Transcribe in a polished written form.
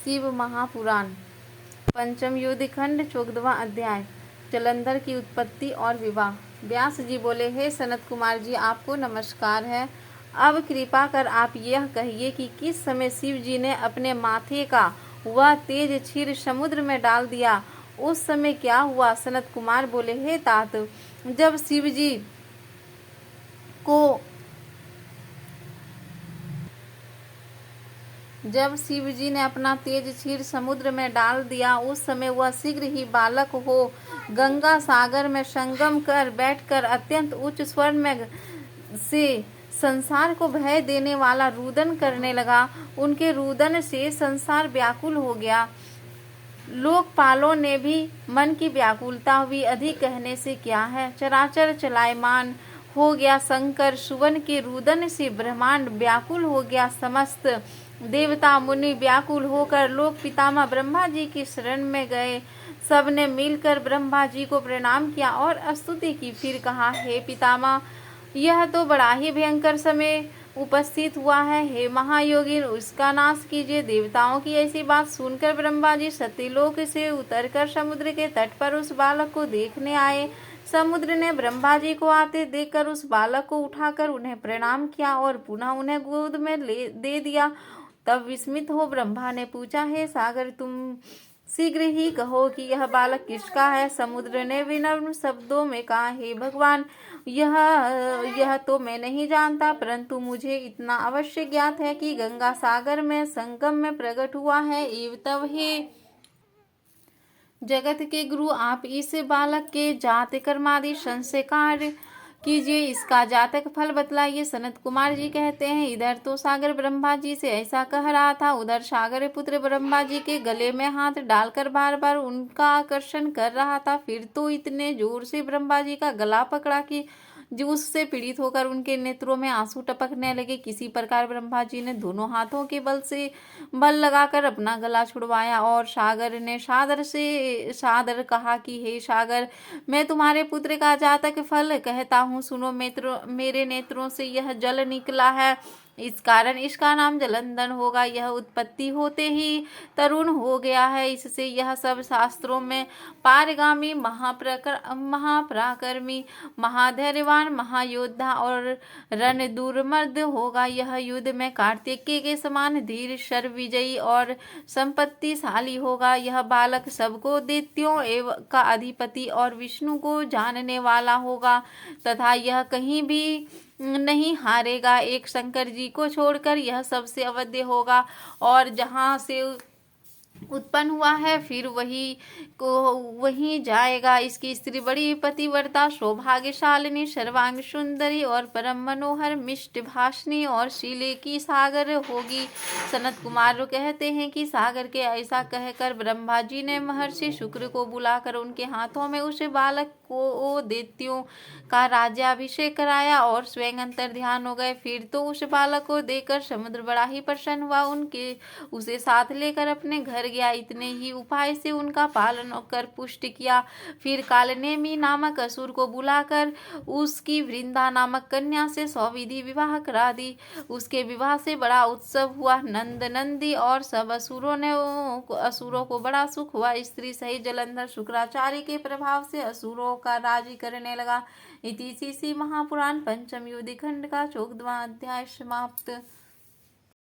शिव महापुराण पंचम युद्ध खंड 14वां अध्याय जलंधर की उत्पत्ति और विवाह। व्यास जी बोले, हे सनत कुमार जी, आपको नमस्कार है। अब कृपा कर आप यह कहिए कि किस समय शिव जी ने अपने माथे का वह तेज क्षीर समुद्र में डाल दिया, उस समय क्या हुआ। सनत कुमार बोले, हे तात, जब शिव जी ने अपना तेज क्षीर समुद्र में डाल दिया, उस समय वह शीघ्र ही बालक हो गंगा सागर में संगम कर बैठकर अत्यंत उच्च स्वर में से संसार को भय देने वाला रुदन करने लगा। उनके रुदन से संसार व्याकुल हो गया। लोकपालों ने भी मन की व्याकुलता हुई, अधिक कहने से क्या है। चराचर चलायमान हो गया शंकर, सुवन के रुदन से ब्रह्मांड व्याकुल हो गया। समस्त देवता मुनि व्याकुल होकर लोक पितामह ब्रह्मा जी की शरण में गए। सबने मिलकर ब्रह्मा जी को प्रणाम किया और स्तुति की। फिर कहा, हे पितामह, यह तो बड़ा ही भयंकर समय उपस्थित हुआ है। हे महायोगिन, उसका नाश कीजिए। देवताओं की ऐसी बात सुनकर ब्रह्मा जी सत्यलोक से उतरकर समुद्र के तट पर उस बालक को देखने आए। समुद्र ने ब्रह्मा जी को आते देखकर उस बालक को उठाकर उन्हें प्रणाम किया और पुनः उन्हें गोद में दे दिया। तब विस्मित हो ब्रह्मा ने पूछा, हे सागर, तुम शीघ्र ही कहो कि यह बालक किसका है। समुद्र ने विनम्र शब्दों में कहा, हे भगवान, यह तो मैं नहीं जानता, परंतु मुझे इतना अवश्य ज्ञात है कि गंगा सागर में संगम में प्रकट हुआ है। एवं तब हे जगत के गुरु, आप इस बालक के जात कर्मादि संस्कार कीजिए, इसका जातक फल बतलाइए। सनत कुमार जी कहते हैं, इधर तो सागर ब्रह्मा जी से ऐसा कह रहा था, उधर सागर पुत्र ब्रह्मा जी के गले में हाथ डालकर बार बार उनका आकर्षण कर रहा था। फिर तो इतने जोर से ब्रह्मा जी का गला पकड़ा कि जो उससे पीड़ित होकर उनके नेत्रों में आंसू टपकने लगे। किसी प्रकार ब्रह्मा जी ने दोनों हाथों के बल लगाकर अपना गला छुड़वाया और सागर ने सादर कहा कि हे सागर, मैं तुम्हारे पुत्र का जातक फल कहता हूँ, सुनो। मेरे नेत्रों से यह जल निकला है, इस कारण इसका नाम जलंधर होगा। यह उत्पत्ति होते ही तरुण हो गया है, इससे यह सब शास्त्रों में पारगामी, महापराक्रमी, महाधैर्यवान, महायोद्धा और रणदुर्मद होगा। यह युद्ध में कार्तिकेय के समान धीर, सर्वविजयी और संपत्तिशाली होगा। यह बालक सबको दैत्यों एवं का अधिपति और विष्णु को जानने वाला होगा तथा यह कहीं भी नहीं हारेगा। एक शंकर जी को छोड़कर यह सबसे अवध्य होगा और जहाँ से उत्पन्न हुआ है फिर वहीं जाएगा। इसकी स्त्री बड़ी पतिव्रता, सौभाग्यशालिनी, सर्वांग सुंदरी और परम मनोहर, मिष्ट भाषणी और शीले की सागर होगी। सनत कुमार कहते हैं कि सागर के ऐसा कहकर ब्रह्मा जी ने महर्षि शुक्र को बुलाकर उनके हाथों में उस बालक को दैत्यों का राज्याभिषेक कराया और स्वयं अंतर ध्यान हो गए। फिर तो उस बालक को देखकर समुद्र बड़ा ही प्रसन्न हुआ, उसे साथ लेकर अपने घर गया। इतने ही उपाय से उनका पालन कर पुष्ट किया। फिर कालनेमी नामक असुर को बुलाकर उसकी वृंदा नामक कन्या से सौविधि विवाह करा दी। उसके विवाह से बड़ा उत्सव हुआ। नंद नंदी और सब असुरों को बड़ा सुख हुआ। स्त्री सहित जलंधर शुक्राचार्य के प्रभाव से असुरों का राज करने लगा। इति श्री महापुराण पंचम युद्धि खंड का 14वां अध्याय समाप्त।